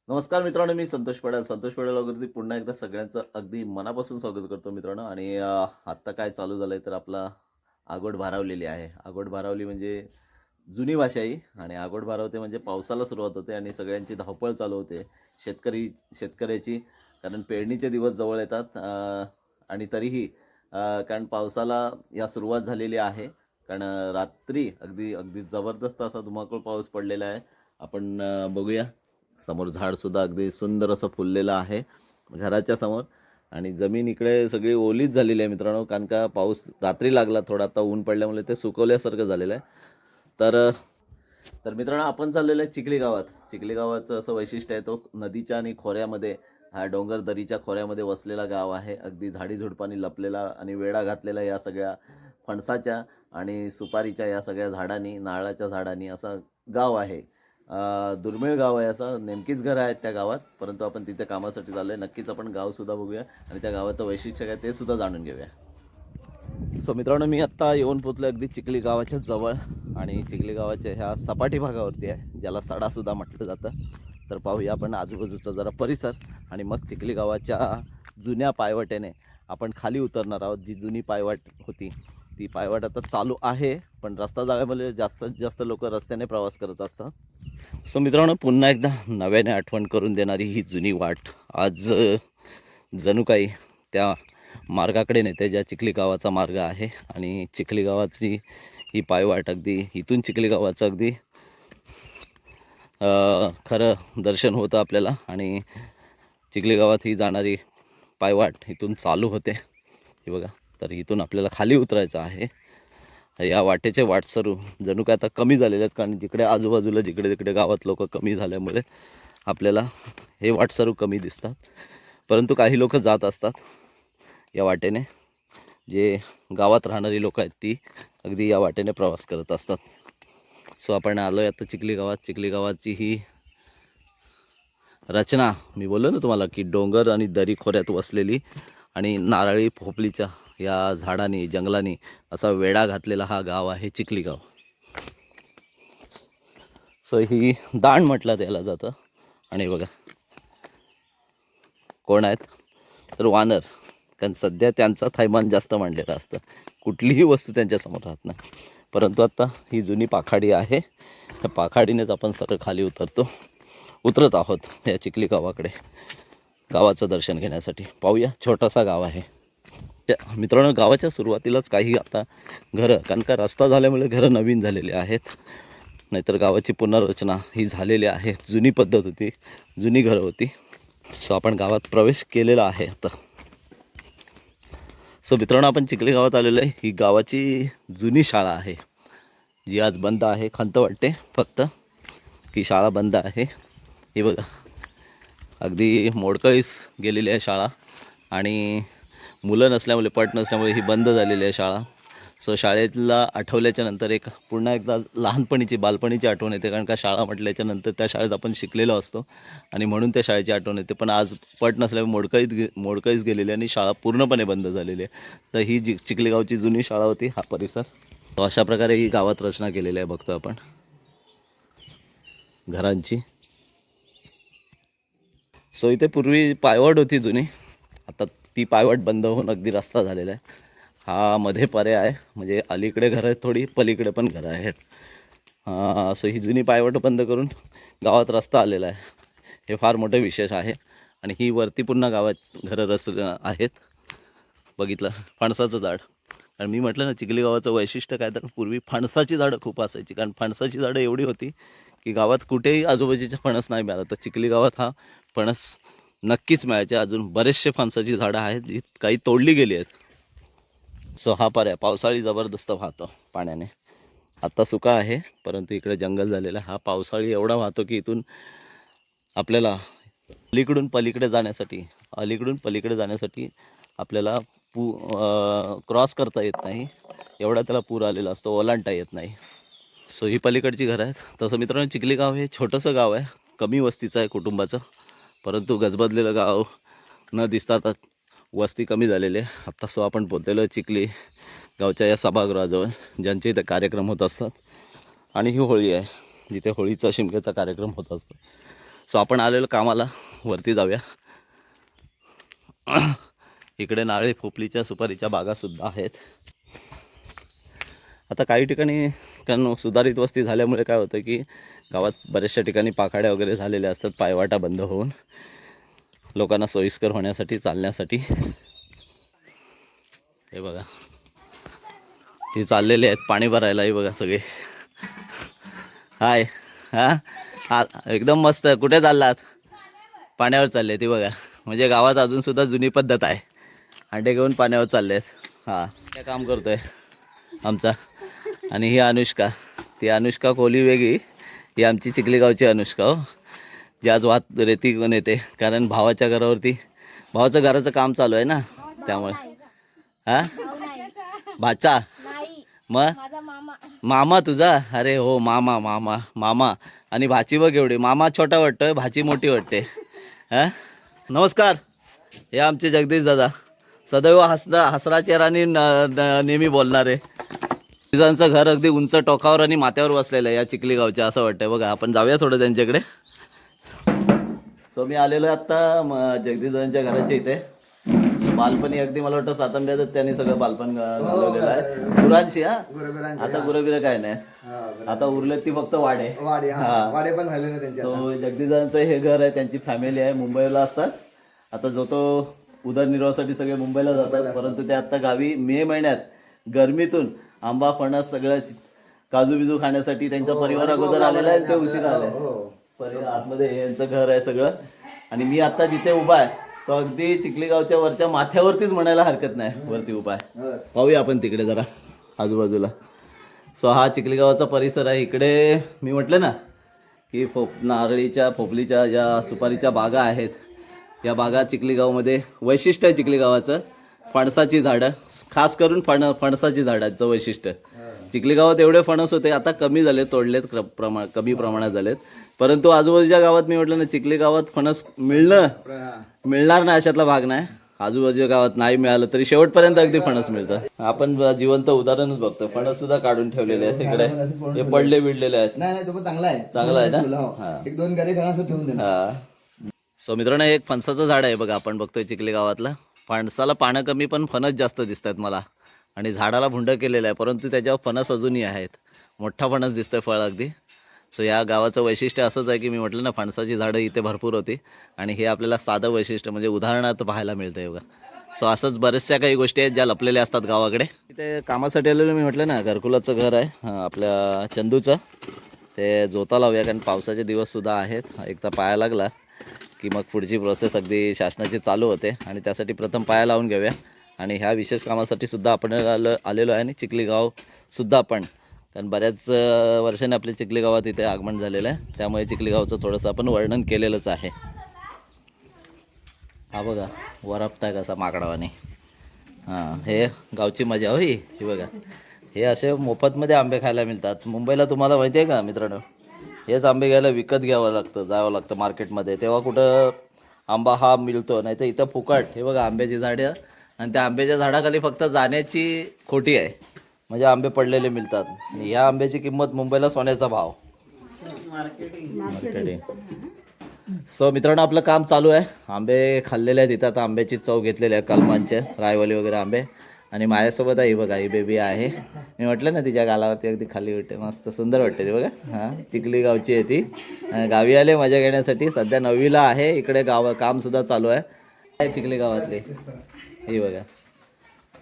नमस्कार मित्रांनो, मी संतोष पडेल वगैरे पुन्हा एकदा सगळ्यांचं अगदी मनापासून स्वागत करतो मित्रांनो. आणि आत्ता काय चालू झालंय तर आपला आगोड भारावलेली आहे. आगोड भारावली म्हणजे जुनी भाषा आहे आणि आगोड भारावते म्हणजे पावसाला सुरुवात होते आणि सगळ्यांची धावपळ चालू होते. शेतकऱ्याची, कारण पेरणीचे दिवस जवळ येतात. आणि तरीही कारण पावसाला या सुरुवात झालेली आहे. कारण रात्री अगदी अगदी जबरदस्त असा धुमाकूळ पाऊस पडलेला आहे. आपण बघूया. समोर झाडसुद्धा अगदी सुंदर असं फुललेलं आहे घराच्या समोर. आणि जमीन इकडे सगळी ओलीच झालेली आहे मित्रांनो, कारण का पाऊस रात्री लागला थोडा, आता ऊन पडल्यामुळे ते सुकवल्यासारखं झालेलं आहे. तर तर मित्रांनो, आपण चाललेलो आहे चिखली गावात. चिखली गावाचं असं वैशिष्ट्य आहे, तो नदीच्या आणि खोऱ्यामध्ये, हा डोंगर दरीच्या खोऱ्यामध्ये वसलेला गाव आहे. अगदी झाडीझुडपांनी लपलेला आणि वेढा घातलेला या सगळ्या फणसाच्या आणि सुपारीच्या या सगळ्या झाडांनी, नारळाच्या झाडांनी असं गाव आहे. दुर्मिळ गाव आहे, असं नेमकीच घरं आहेत त्या गावात, परंतु आपण तिथे कामासाठी चाललो आहे. नक्कीच आपण गावसुद्धा बघूया आणि त्या गावाचं वैशिष्ट्य काय ते सुद्धा जाणून घेऊया. सो मित्रांनो, मी आत्ता येऊन पोचलो अगदी चिखली गावाच्या जवळ. आणि चिखली गावाच्या ह्या सपाटी भागावरती आहे, ज्याला सडासुद्धा म्हटलं जातं. तर पाहूया आपण आजूबाजूचा जरा परिसर आणि मग चिखली गावाच्या जुन्या पायवाटेने आपण खाली उतरणार आहोत. जी जुनी पायवाट होती ती पायवाट आता चालू आहे, पण रस्ता जाण्यामुळे जास्तीत जास्त लोक रस्त्याने प्रवास करत असतात. सो मित्रांनो, पुन्हा एकदा नव्याने आठवण करून देणारी ही जुनी वाट आज जणू काही त्या मार्गाकडे नेते, ज्या चिखली गावाचा मार्ग आहे. आणि चिखली गावाची ही पायवाट, अगदी इथून चिखली गावाचं अगदी खरं दर्शन होतं आपल्याला. आणि चिखली गावात ही जाणारी पायवाट इथून चालू होते, हे बघा. तर इथून आपल्याला खाली उतरायचं आहे. या वाटेचे वाटसरू जणू काय आता कमी झालेले आहेत, कारण जिकडे आजूबाजूला जिकडे तिकडे गावात लोक कमी झाल्यामुळे आपल्याला हे वाटसरू कमी दिसतात. परंतु काही लोक जात असतात या वाटेने. जे गावात राहणारी लोक आहेत ती अगदी या वाटेने प्रवास करत असतात. सो आपण आलो आहे आता चिखली गावात. चिखली गावाची ही रचना, मी बोललो ना तुम्हाला की डोंगर आणि दरी खोऱ्यात वसलेली आणि नारळी पोफळीच्या या झाडांनी, जंगलांनी असा वेढा घातलेला हा गाव आहे चिखली गाव. सो ही दाण म्हटलं त्याला जातं. आणि बघा कोण आहेत, तर वानर. कारण सध्या त्यांचा थैमान जास्त मांडलेला असतं, कुठलीही वस्तू त्यांच्यासमोर राहत नाही. परंतु आत्ता ही जुनी पाखाडी आहे, त्या पाखाडीनेच आपण सरळ खाली उतरत आहोत या चिखली गावाकडे, गावाचं दर्शन घेण्यासाठी. पाहूया, छोटासा गाव आहे. त्या मित्रांनो, गावाच्या सुरुवातीलाच काही आता घरं, कारण का रस्ता झाल्यामुळे घरं नवीन झालेली आहेत, नाहीतर गावाची पुनर्रचना ही झालेली आहे. जुनी पद्धत होती, जुनी घरं होती. सो आपण गावात प्रवेश केलेला आहे आता. सो मित्रांनो, आपण चिखली गावात आलेलो आहे. ही गावाची जुनी शाळा आहे, जी आज बंद आहे. खंत वाटते फक्त की शाळा बंद आहे. ही बघा, अगदी मोडकळीस गेलेली आहे शाळा. आणि मुलं नसल्यामुळे, पट नसल्यामुळे ही बंद झालेली आहे शाळा. सो शाळेला आठवल्याच्या नंतर एक पुन्हा एकदा लहानपणीची, बालपणीची आठवण येते, कारण का शाळा म्हटल्याच्या नंतर त्या शाळेत आपण शिकलेलो असतो आणि म्हणून त्या शाळेची आठवण येते. पण आज पट नसल्यामुळे मोडकळीस गेलेली आणि शाळा पूर्णपणे बंद झालेली आहे. तर ही जी चिखली गावची जुनी शाळा होती, हा परिसर. तर अशा प्रकारे ही गावात रचना केलेली आहे, बघतो आपण घरांची. सो इथे पूर्वी पायवाट होती जुनी, आता ती पायवाट बंद होऊन अगदी रस्ता झालेला आहे. हा मध्ये पर्याय आहे, म्हणजे अलीकडे घरं आहेत थोडी, पलीकडे पण घरं आहेत. सो ही जुनी पायवाट बंद करून गावात रस्ता आलेला आहे, हे फार मोठं विशेष आहे. आणि ही वरती पुन्हा गावात घरं आहेत. बघितलं, फणसाचं झाड. कारण मी म्हटलं ना, चिखली गावाचं वैशिष्ट्य काय, तर पूर्वी फणसाची झाडं खूप असायची. कारण फणसाची झाडं एवढी होती की गावात कुठेही आजूबाजूचे फणस नाही मिळाला, तर चिखली गावात हा फणस नक्कीच मिळायचे. अजून बरेचसे फणसाची झाडं आहेत, जी काही तोडली गेली आहेत. सो हा पर्याय पावसाळी जबरदस्त वाहतो पाण्याने. आत्ता सुका आहे, परंतु इकडे जंगल झालेला. हा पावसाळी एवढा वाहतो की इथून आपल्याला अलीकडून पलीकडे जाण्यासाठी आपल्याला क्रॉस करता येत नाही, एवढा त्याला पूर आलेला असतो, ओलांडता येत नाही. सो ही पलीकडची घरं आहेत. तसं मित्रांनो, चिखली गाव हे छोटंसं गाव आहे, कमी वस्तीचं आहे कुटुंबाचं, परंतु गजबजलेलं गाव न दिसतात वस्ती कमी झालेली आहे. आत्ता सो आपण पोचलेलो चिखली गावच्या या सभागृहाजवळ, ज्यांचे इथे कार्यक्रम होत असतात. आणि ही होळी आहे, जिथे होळीचा शिमग्याचा कार्यक्रम होत असतो. सो आपण आलेलो कामाला वरती जाऊया. इकडे नारळी पोपलीच्या सुपारीच्या बागासुद्धा आहेत. आता काही ठिकाणी कारण सुधारित वस्ती झाल्यामुळे काय होतं की गावात बऱ्याचशा ठिकाणी पाखाड्या वगैरे झालेल्या असतात, पायवाटा बंद होऊन लोकांना सोयीस्कर होण्यासाठी चालण्यासाठी. हे बघा ते चाललेले आहेत पाणी भरायला. हे बघा सगळे. हाय. हा एकदम मस्त. कुठे चाललात? पाण्यावर चालले ती बघा. म्हणजे गावात अजूनसुद्धा जुनी पद्धत आहे, अंडे घेऊन पाण्यावर चालले आहेत. हां काय काम करतोय आमचा. आणि ही अनुष्का, ती अनुष्का कोहली वेगळी, ही आमची चिखली गावची अनुष्का हो, जी आज वात रेती घेऊन येते. कारण भावाच्या घरावरती भावाचं घराचं काम चालू आहे ना, त्यामुळे. हां भाचा मग मामा तुझा. अरे हो मामा मामा मामा. आणि भाची बघ एवढी. मामा छोटा वाटतोय, भाची मोठी वाटते. हां नमस्कार. हे आमचे जगदीश दादा, सदैव हसरा चेहराने नेहमी बोलणारे. तिघांचं घर अगदी उंच टोकावर आणि माथ्यावर बसलेलं आहे या चिखली गावच्या, असं वाटतंय बघा. आपण जाऊया थोडं त्यांच्याकडे. सो मी आलेलो आहे आत्ता जगदीश दादांच्या घराच्या इथे. बालपणी अगदी मला वाटतं सातंब्यात त्यांनी सगळं बालपण घालवलेलं आहे. गुरांशी. हा आता गुरबिरं काय नाही, आता उरले ती फक्त वाडे. वाडे पण राहिले ना त्यांच्या. तो जगदीशांचं हे घर आहे, त्यांची फॅमिली आहे, मुंबईला असतात. आता जो तो उदरनिर्वाहासाठी सगळे मुंबईला जातात, परंतु ते आता गावी मे महिन्यात गरमीतून आंबा फणस सगळं काजू बिजू खाण्यासाठी त्यांचा परिवार अगोदर आलेला आहे. ते उशिरा आले. आतमध्ये यांचं घर आहे सगळं. आणि मी आता जिथे उभा आहे तो अगदी चिखली गावच्या वरच्या माथ्यावरतीच म्हणायला हरकत नाही, वरती उभा आहे. पाहूया आपण तिकडे जरा आजूबाजूला. सो हा चिखली गावाचा परिसर आहे. इकडे मी म्हटलं ना की नारळीच्या पोपलीच्या ज्या सुपारीच्या बागा आहेत, या बागा चिखली गावामध्ये वैशिष्ट्य आहे. चिखली गावाचं फणसाची झाडं, खास करून फणसाची झाडाचं वैशिष्ट्य. चिखली गावात एवढे फणस होते, आता कमी झाले, तोडलेत, कमी प्रमाणात झालेत. परंतु आजूबाजूच्या गावात मी म्हटलं ना, चिखली गावात फणस मिळणार नाही अशातला भाग नाही. आजूबाजूच्या गावात नाही मिळालं तरी शेवटपर्यंत अगदी फणस मिळतं. आपण जिवंत उदाहरणच बघतो. फणस सुद्धा काढून ठेवलेले आहेत तिकडे, हे पडले बिडलेले आहेत. नाही तो पण चांगला आहे. चांगला आहे ना. एक दोन घरे घरासं ठेवून दे. सो मित्रांनो, एक फणसाचं झाड आहे बघा, आपण बघतोय चिखली गावातलं. फणसाला पानं कमी पण फणस जास्त दिसत आहेत मला. आणि झाडाला भुंड केलेलं आहे, परंतु त्याच्यावर फणस अजूनही आहेत. मोठा फणस दिसतोय, फळ अगदी. सो या गावाचं वैशिष्ट्य असंच आहे की मी म्हटलं ना, फणसाची झाडं इथे भरपूर होती. आणि हे आपल्याला साधं वैशिष्ट्य म्हणजे उदाहरणार्थ पाहायला मिळतं बघा. सो असंच बऱ्याचशा काही गोष्टी आहेत ज्या लपलेल्या असतात गावाकडे. इथे कामासाठी आलेलं मी म्हटलं ना, घरकुलाचं घर आहे आपल्या चंदूचं. ते जोता लावूया, कारण पावसाचे दिवससुद्धा आहेत. एकदा पाया लागला की मग पुढची प्रोसेस अगदी शासनाची चालू होते. आणि त्यासाठी प्रथम पाया लावून घेऊया. आणि ह्या विशेष कामासाठी सुद्धा आपण आलेलो आहे. आणि चिखली गावसुद्धा आपण, कारण बऱ्याच वर्षांनी आपल्या चिखली गावात इथे आगमन झालेलं आहे, त्यामुळे चिखली गावचं थोडंसं आपण वर्णन केलेलंच आहे. हा बघा वरपताय कसा माकडावाने. हां हे गावची मजा होई. ही बघा, हे असे मोफतमध्ये आंबे खायला मिळतात. मुंबईला तुम्हाला माहिती आहे का मित्रांनो, हेच आंबे घ्यायला विकत घ्यावं लागतं, जावं लागतं मार्केटमध्ये, तेव्हा कुठं आंबा हा मिळतो. नाही तर इथं फुकट. हे बघा आंब्याची झाडं, आणि त्या आंब्याच्या झाडाखाली फक्त जाण्याची खोटी आहे, म्हणजे आंबे पडलेले मिळतात. ह्या आंब्याची किंमत मुंबईला सोन्याचा भाव. मार्केटिंग. सो मित्रांनो, आपलं काम चालू आहे. आंबे खाल्लेले आहेत इथं. आता आंब्याची चव घेतलेली आहे, कलमांचे, रायवाली वगैरे आंबे. आणि माझ्यासोबत आहे बघा, ही बेबी आहे. मी म्हटलं ना तिच्या गालावरती अगदी खाली वाटते, मस्त सुंदर वाटते ती बघा. हां चिखली गावची आहे ती. गावी आले मजा घेण्यासाठी. सध्या 9वीला आहे. इकडे कामसुद्धा चालू आहे चिखली गावातली. ही बघा.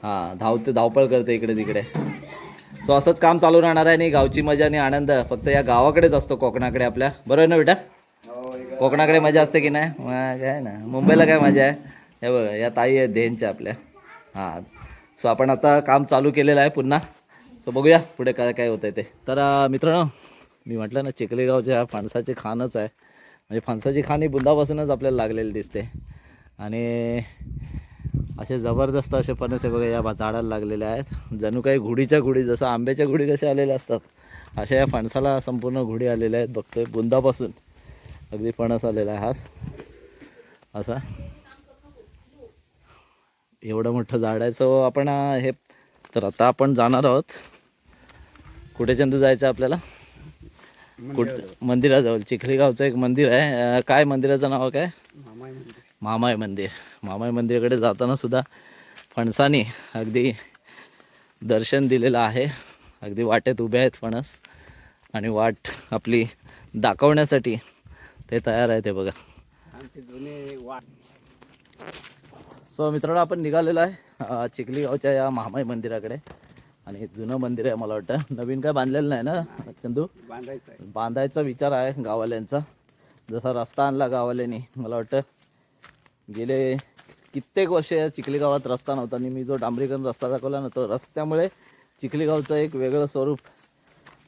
हां धावपळ करते इकडे तिकडे. सो असंच काम चालू राहणार आहे. आणि गावची मजा आणि आनंद फक्त या गावाकडेच असतो, कोकणाकडे आपल्या. बरोबर ना बेटा? कोकणाकडे मजा असते की नाही? काय ना, मुंबईला काय मजा आहे. हे बघा या ताई आहेत देनच्या आपल्या. हां सो आपण आता काम चालू केलेलं आहे पुन्हा. सो बघूया पुढे काय काय होतं आहे ते. तर मित्रांनो, मी म्हटलं ना चिखली गावच्या फणसाची खाणच आहे. म्हणजे फणसाची खाण ही बुंदापासूनच आपल्याला लागलेली दिसते. आणि असे जबरदस्त असे फणस आहे बघा या झाडाला लागलेले आहेत. जणू काही घुडीच्या घुडी, जसं आंब्याच्या घुडी कशा आलेल्या असतात, अशा या फणसाला संपूर्ण घुडी आलेल्या आहेत. बघतोय बुंदापासून अगदी फणस आलेला आहे. हाच असा एवढं मोठं झाड आहे. सो आपण हे, तर आता आपण जाणार आहोत. कुठे चंदू जायचं आपल्याला? मंदिराजवळ चिखली गावचं एक मंदिर आहे. काय मंदिराचं नाव काय? मामाई मंदिर. मामाई मंदिराकडे जाताना सुद्धा फणसाने अगदी दर्शन दिलेलं आहे. अगदी वाटेत उभे आहेत फणस आणि वाट आपली दाखवण्यासाठी ते तयार आहे. ते बघा. सो मित्रांनो, आपण निघालेलो आहे चिखली गावच्या या महामाई मंदिराकडे. आणि जुनं मंदिर आहे, मला वाटतं नवीन काय बांधलेलं नाही ना चंदू? बांधायचा विचार आहे गावाल्यांचा. जसा रस्ता आणला गावाल्यांनी, मला वाटतं गेले कित्येक वर्ष या चिखली गावात रस्ता नव्हता. आणि मी जो डांबरीकरण रस्ता दाखवला ना, तो रस्त्यामुळे चिखली गावचं एक वेगळं स्वरूप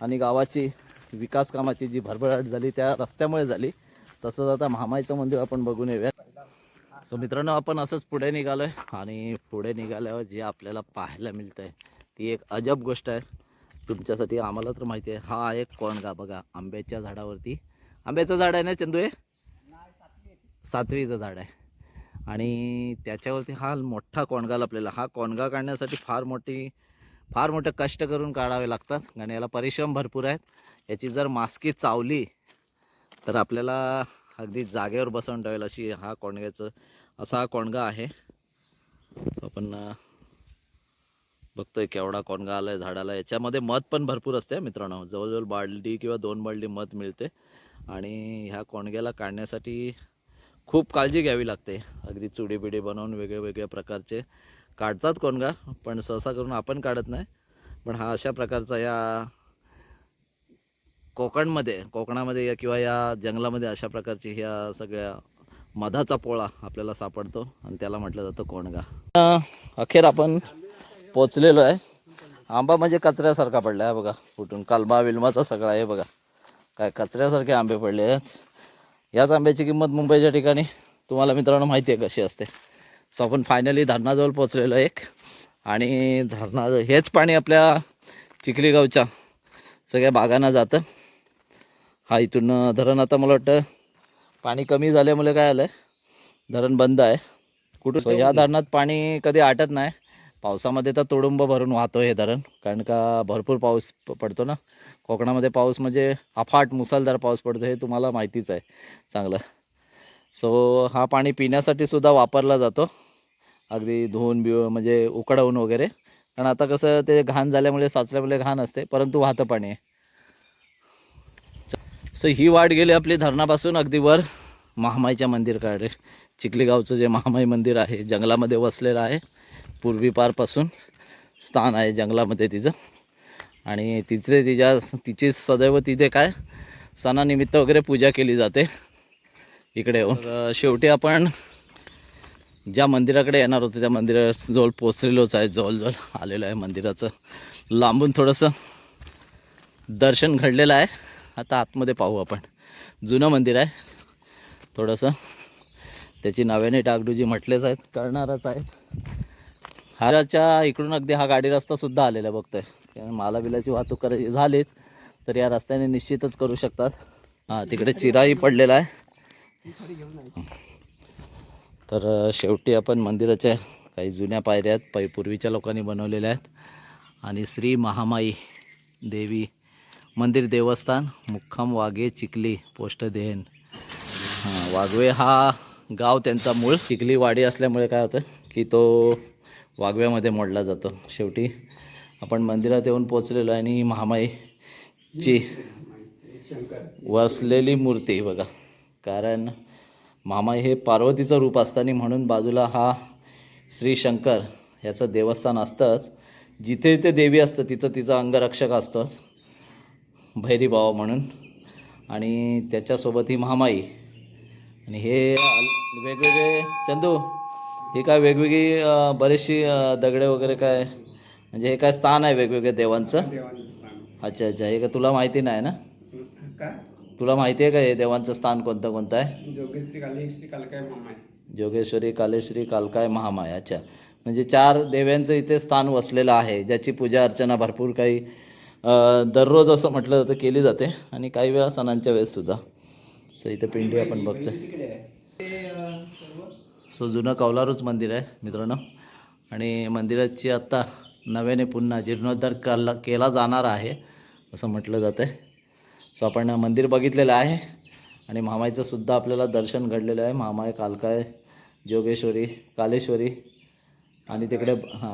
आणि गावाची विकास कामाची जी भरभराट झाली त्या रस्त्यामुळे झाली. तसंच आता महामाईचं मंदिर आपण बघून येऊया. सो मित्रांनो, आपण असंच पुढे निघालो आहे. आणि पुढे निघाल्यावर जे आपल्याला पाहायला मिळतं आहे ती एक अजब गोष्ट आहे तुमच्यासाठी. आम्हाला तर माहिती आहे. हा एक कोणगा बघा, आंब्याच्या झाडावरती. आंब्याचं झाड आहे ना चंदू? हे 7वीचं झाड आहे. आणि त्याच्यावरती हा मोठा कोणगा लपलेला. हा कोणगा काढण्यासाठी फार मोठे कष्ट करून काढावे लागतात आणि याला परिश्रम भरपूर आहेत. याची जर मास्की चावली तर आपल्याला अगदी जागेवर बसवून ठेवेल अशी असा हा कोणगा आहे. आपण बघतोय केवढा कोणगा आलाय झाडाला. याच्यामध्ये मध पण भरपूर असते मित्रांनो. जवळजवळ बालडी किंवा 2 बालडी मध मिळते. आणि ह्या कोणग्याला काढण्यासाठी खूप काळजी घ्यावी लागते. अगदी चुडीबिडी बनवून वेगवेगळ्या प्रकारचे काढतात कोणगा, पण सहसा करून आपण काढत नाही. पण हा अशा प्रकारचा या कोकणामध्ये किंवा या जंगलामध्ये अशा प्रकारची ह्या सगळ्या मधाचा पोळा आपल्याला सापडतो आणि त्याला म्हटलं जातं कोणगा. अखेर आपण पोचलेलो आहे. आंबा म्हणजे कचऱ्यासारखा पडला आहे बघा, फुटून कालमा विलमाचा सगळा आहे बघा. काय कचऱ्यासारखे आंबे पडले आहेत. याच आंब्याची किंमत मुंबईच्या ठिकाणी तुम्हाला मित्रांनो माहिती आहे कशी असते. सो आपण फायनली धरणाजवळ पोचलेलो एक. आणि हेच पाणी आपल्या चिखली गावच्या सगळ्या बागांना जातं. हा इथून धरण आता मला वाटतं पाणी कमी झाल्यामुळे काय आलं आहे, धरण बंद आहे. कुठं ह्या धरणात पाणी कधी आटत नाही. पावसामध्ये तर तुडुंब भरून वाहतो हे धरण, कारण का भरपूर पाऊस पडतो ना कोकणामध्ये. पाऊस म्हणजे अफाट मुसळधार पाऊस पडतो, हे तुम्हाला माहितीच आहे चांगलं. सो हा पाणी पिण्यासाठी सुद्धा वापरला जातो, अगदी धुवून म्हणजे उकडवून वगैरे. कारण आता कसं ते घाण झाल्यामुळे साचल्यामुळे घाण असते, परंतु वाहतं पाणी आहे. सो ही वाट गेली आपली धरणापासून अगदी वर महामाईच्या मंदिराकडे. चिखली गावचं जे महामाई मंदिर आहे जंगलामध्ये वसलेलं आहे. पूर्वीपारपासून स्थान आहे जंगलामध्ये तिचं. आणि तिची सदैव तिथे काय सणानिमित्त वगैरे पूजा केली जाते इकडे येऊन. शेवटी आपण ज्या मंदिराकडे येणार होतो त्या मंदिराजवळ पोचलेलोच आहे. जवळजवळ आलेलो आहे मंदिराचं. लांबून थोडंसं दर्शन घडलेलं आहे. आता आतमध्ये पाहू आपण. जुनं मंदिर आहे थोडंसं, त्याची नव्याने डागडुजी म्हटलेच आहेत, करणारच आहे. हाराच्या इकडून अगदी हा गाडी रस्तासुद्धा आलेला आहे बघतोय. कारण मालाबिलाची वाहतूक करायची झालीच तर या रस्त्याने निश्चितच करू शकतात. हां, तिकडे चिराही पडलेला आहे. तर शेवटी आपण मंदिराच्या काही जुन्या पायऱ्या आहेत, पूर्वीच्या लोकांनी बनवलेल्या आहेत. आणि श्री महामाई देवी मंदिर देवस्थान, मुक्काम वाघे, चिखली, पोस्ट देहन. वाघवे हा गाव त्यांचा मूळ. चिखली वाडी असल्यामुळे काय होतं की तो वाघव्यामध्ये मोडला जातो. शेवटी आपण मंदिरात येऊन पोचलेलो आहे. आणि महामाईची वसलेली मूर्ती बघा. कारण महामाई हे पार्वतीचं रूप असताना म्हणून बाजूला हा श्री शंकर ह्याचं देवस्थान असतंच. जिथे जिथे देवी असतं तिथं तिचा अंगरक्षक असतोच, भैरीबाबा म्हणून. आणि त्याच्यासोबत ही महामाई. आणि हे वेगवेगळे चंदू, हे काय वेगवेगळी बरीचशी दगडे वगैरे काय, म्हणजे हे काय स्थान आहे वेगवेगळ्या देवांचं? अच्छा अच्छा. हे का तुला माहिती नाही ना? तुला माहिती आहे का हे देवांचं स्थान कोणतं आहे? जोगेश्वरी, कालेश्वरी, कालकाय, महामाय. अच्छा, म्हणजे 4 देव्यांचं इथे स्थान वसलेलं आहे, ज्याची पूजा अर्चना भरपूर काही दररोज असं म्हटलं जातं केली जाते. आणि काही वेळा सणांच्या वेळेससुद्धा. सो इथे पिंडी आपण बघतोय. सो जुनं कौलारूच मंदिर आहे मित्रांनो. आणि मंदिराची आत्ता नव्याने पुन्हा जीर्णोद्धार केला जाणार आहे असं म्हटलं जातं आहे. सो आपण मंदिर बघितलेलं आहे आणि महामाईचं सुद्धा आपल्याला दर्शन घडलेलं आहे. महामाई, कालकाय, जोगेश्वरी, कालेश्वरी आणि तिकडे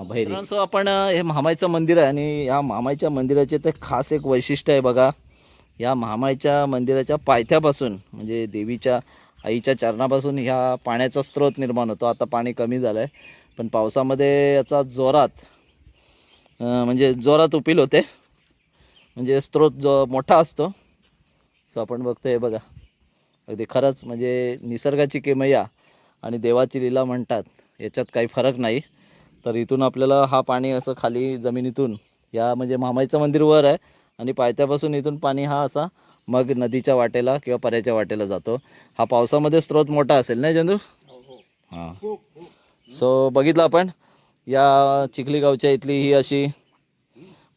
भैरी. सो आपण हे महामाईचं मंदिर आहे आणि या महामाईच्या मंदिराचे ते खास एक वैशिष्ट्य आहे बघा. या महामाईच्या मंदिराच्या पायथ्यापासून म्हणजे देवीच्या आईच्या चरणापासून ह्या पाण्याचा स्रोत निर्माण होतो. आता पाणी कमी झालं आहे पण पावसामध्ये याचा जोरात उपील होते, म्हणजे स्रोत जो मोठा असतो. सो आपण बघतो हे बघा, अगदी खरंच म्हणजे निसर्गाची किमया आणि देवाची लीला म्हणतात, याच्यात काही फरक नाही. तर इथून आपल्याला हा पाणी असं खाली जमिनीतून या म्हणजे महामाईचं मंदिर वर आहे आणि पायथ्यापासून इथून पाणी हा असा मग नदीच्या वाटेला किंवा पर्याच्या वाटेला जातो. हा पावसामध्ये स्रोत मोठा असेल नाही चंदू? हां. सो बघितलं आपण या चिखली गावच्या इथली ही अशी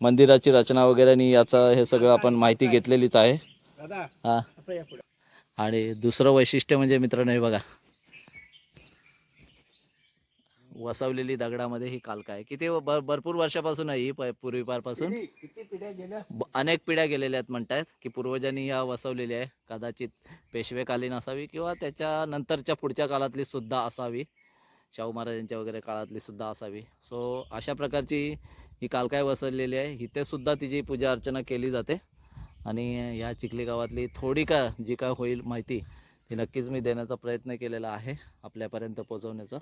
मंदिराची रचना वगैरे आणि याचं हे सगळं आपण माहिती घेतलेलीच आहे. हां. आणि दुसरं वैशिष्ट्य म्हणजे मित्रांनो हे बघा, वसवलेली दगडामध्ये ही कालका आहे. किती भरपूर वर्षापासून आहे ही, पूर्वीपारपासून अनेक पिढ्या गेलेल्या आहेत म्हणतात की पूर्वजांनी या वसवलेली आहे. कदाचित पेशवेकालीन असावी किंवा त्याच्या नंतरच्या पुढच्या काळातली सुद्धा असावी, शाहू महाराजांच्या वगैरे काळातली सुद्धा असावी. सो अशा प्रकारची ही कालकाय वसवलेली आहे. इथे सुद्धा तिची पूजा अर्चना केली जाते आणि ह्या चिखली गावातली थोडी का जी काय होईल माहिती ती नक्कीच मी देण्याचा प्रयत्न केलेला आहे आपल्यापर्यंत पोहोचवण्याचा.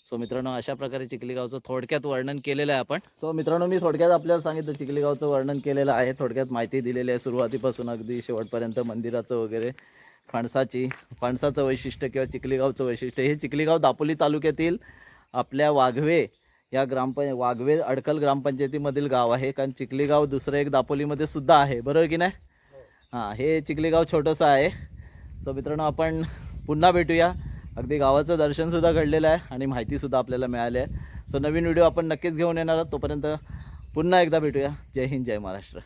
सो मित्रांनो, अशा प्रकारे चिखली गावचं थोडक्यात वर्णन केलेलं आहे आपण. सो मित्रांनो, मी थोडक्यात आपल्याला सांगितलं चिखली गावचं वर्णन केलेलं आहे, थोडक्यात माहिती दिलेली आहे सुरुवातीपासून अगदी शेवटपर्यंत. मंदिराचं वगैरे, फणसाचं वैशिष्ट्य किंवा चिखली गावचं वैशिष्ट्य. हे चिखली गाव दापोली तालुक्यातील आपल्या वाघवे या वाघवे अडकल ग्रामपंचायतीमधील गाव आहे. कारण चिखली गाव दुसरं एक दापोलीमध्ये सुद्धा आहे, बरोबर की नाही? हां, हे चिखली गाव छोटंसं आहे. सो मित्रांनो, आपण पुन्हा भेटूया. अगदी गावाचं दर्शनसुद्धा घडलेलं आहे आणि माहितीसुद्धा आपल्याला मिळाली आहे. सो नवीन व्हिडिओ आपण नक्कीच घेऊन येणार आहोत. तोपर्यंत पुन्हा एकदा भेटूया. जय हिंद, जय महाराष्ट्र.